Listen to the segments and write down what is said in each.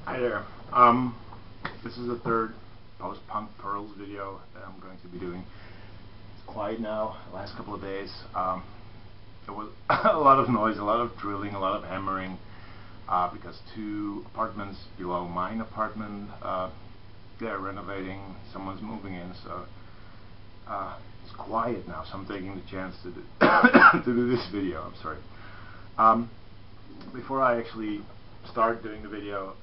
Hi there. This is the third post-punk pearls video that I'm going to be doing. It's quiet now. The last couple of days, there was a lot of noise, a lot of drilling, a lot of hammering, because two apartments below mine apartment, they're renovating. Someone's moving in, so it's quiet now. So I'm taking the chance to do, to do this video. I'm sorry. Before I actually start doing the video,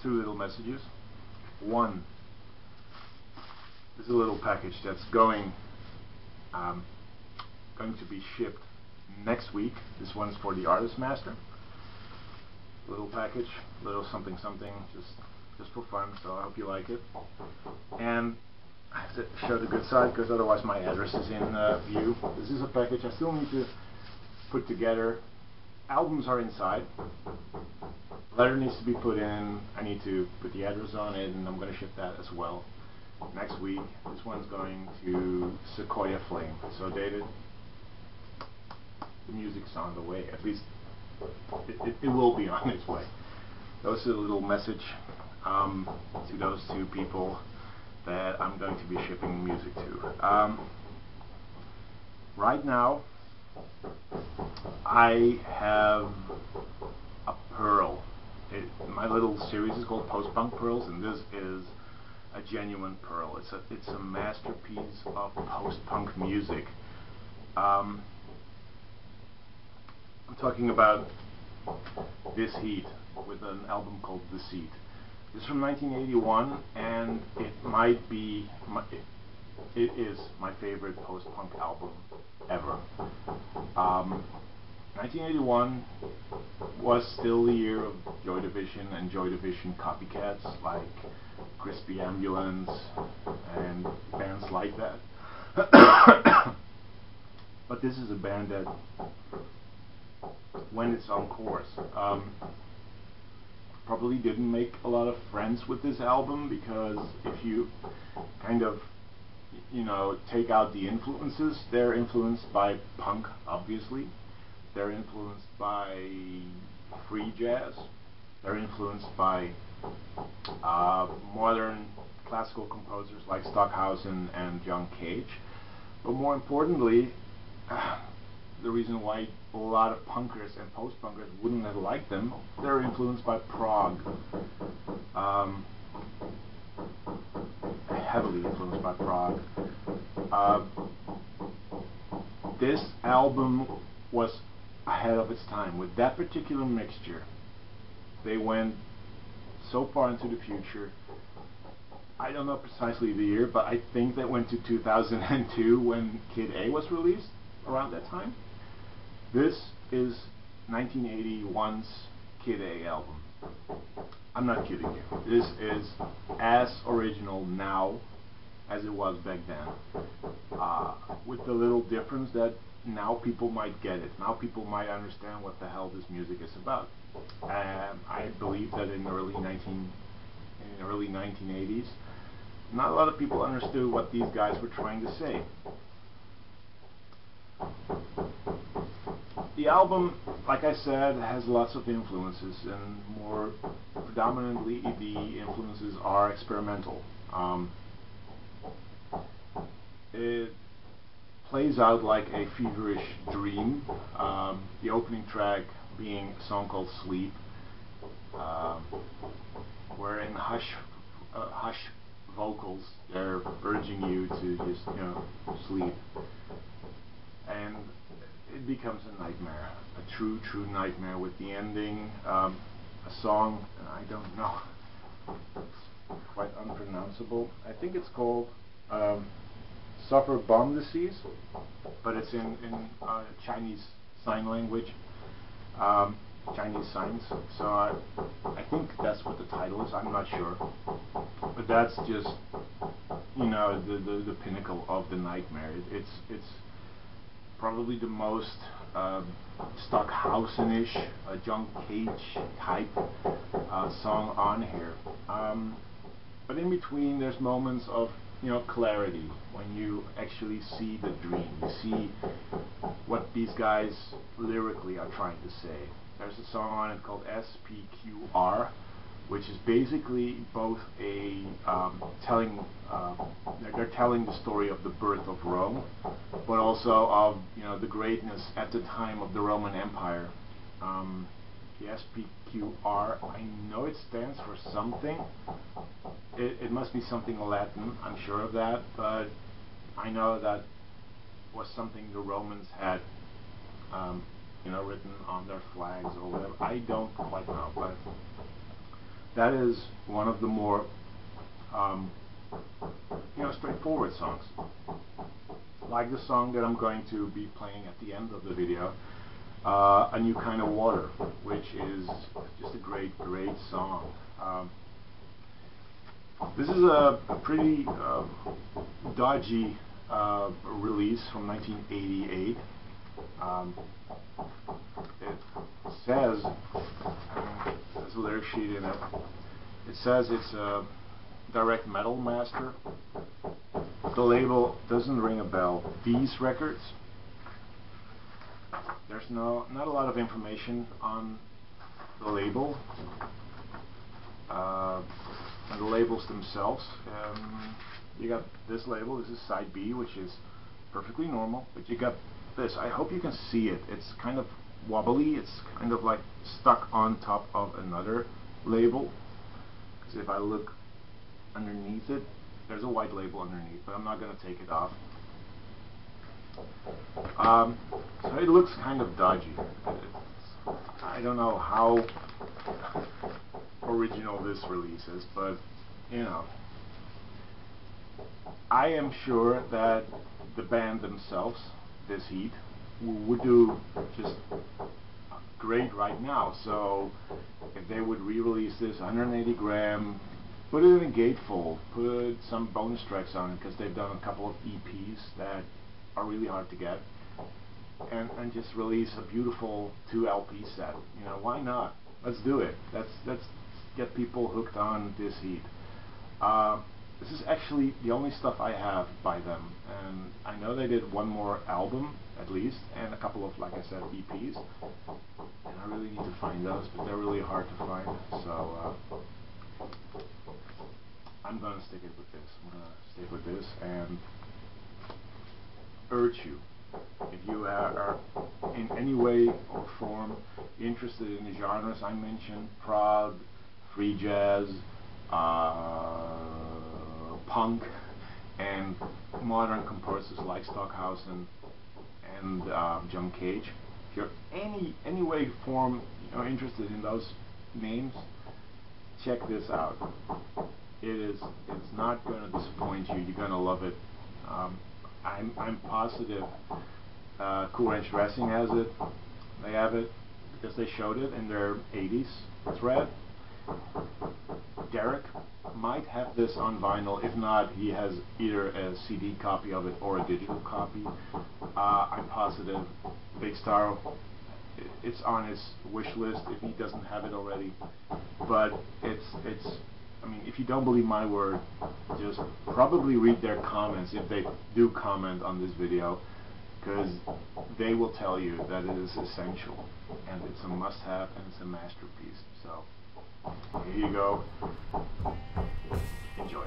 two little messages. One, this is a little package that's going to be shipped next week. This one's for the Artist Master. Little package, little something, just for fun. So I hope you like it. And I have to show the good side because otherwise my address is in view. This is a package I still need to put together. Albums are inside. Letter needs to be put in. I need to put the address on it, and I'm going to ship that as well next week. This one's going to Sequoia Flame. So David, the music's on the way. At least it will be on its way. Those are a little message to those two people that I'm going to be shipping music to. Right now, I have a pearl. My little series is called Post-Punk Pearls, and this is a genuine pearl. It's a masterpiece of post-punk music. I'm talking about Deceit with an album called Deceit. It's from 1981, and it is my favorite post-punk album ever. 1981 was still the year of Joy Division and Joy Division copycats like Crispy Ambulance and bands like that. But this is a band that, when it's on course, probably didn't make a lot of friends with this album, because if you kind of, take out the influences, they're influenced by punk, obviously. They're influenced by free jazz. They're influenced by modern classical composers like Stockhausen and John Cage. But more importantly, the reason why a lot of punkers and post-punkers wouldn't have liked them, they're influenced by prog. Heavily influenced by prog. This album was ahead of its time. With that particular mixture, they went so far into the future. I don't know precisely the year, but I think that went to 2002 when Kid A was released, around that time. This is 1981's Kid A album. I'm not kidding you. This is as original now as it was back then, with the little difference that now people might get it. Now people might understand what the hell this music is about. I believe that in the early 1980s, not a lot of people understood what these guys were trying to say. The album, like I said, has lots of influences, and more predominantly the influences are experimental. It plays out like a feverish dream. The opening track being a song called Sleep, where in hush vocals they're urging you to just sleep, and it becomes a nightmare, a true nightmare, with the ending, a song I don't know, it's quite unpronounceable. I think it's called Suffer Bomb Disease, but it's in Chinese sign language, Chinese signs. So I think that's what the title is. I'm not sure, but that's just the pinnacle of the nightmare. It's probably the most Stockhausen-ish, John Cage type song on here. But in between, there's moments of clarity when you actually see the dream. You see what these guys lyrically are trying to say. there's a song on it called SPQR, which is basically both a they're telling the story of the birth of Rome, but also of the greatness at the time of the Roman Empire. The SPQR, I know it stands for something. It must be something Latin, I'm sure of that, but I know that was something the Romans had written on their flags or whatever. I don't quite know, but that is one of the more straightforward songs, like the song that I'm going to be playing at the end of the video, A New Kind of Water, which is just a great song. This is a pretty dodgy release from 1988. It says, there's a lyric sheet in it, it says it's a direct metal master. The label doesn't ring a bell. These records, there's not a lot of information on the label, and the labels themselves. You got this label, this is side B, which is perfectly normal, but you got this. I hope you can see it. It's kind of wobbly, it's kind of like stuck on top of another label, because if I look underneath it, there's a white label underneath, but I'm not going to take it off. So it looks kind of dodgy. I don't know how original this release is, but I am sure that the band themselves, Deceit, would do just great right now. So if they would re-release this 180 gram, put it in a gatefold, put some bonus tracks on it, because they've done a couple of EPs that are really hard to get, and just release a beautiful 2 LP set. Why not? Let's do it. Let's get people hooked on Deceit. This is actually the only stuff I have by them, and I know they did one more album at least, and a couple of, like I said, EPs, and I really need to find those, but they're really hard to find, so I'm gonna stick it with this. I'm gonna stick with this and urge you, if you are in any way or form interested in the genres I mentioned, prog, free jazz, punk, and modern composers like Stockhausen and John Cage. If you're any way, form, interested in those names, check this out. It's not going to disappoint you. You're going to love it. I'm positive Cool Ranch Dressing has it. They have it because they showed it in their 80s thread. Derek might have this on vinyl. If not, he has either a CD copy of it or a digital copy. I'm positive Big Star, it's on his wish list if he doesn't have it already. But I mean, if you don't believe my word, just probably read their comments if they do comment on this video, because they will tell you that it is essential, and it's a must-have, and it's a masterpiece. So here you go. Enjoy.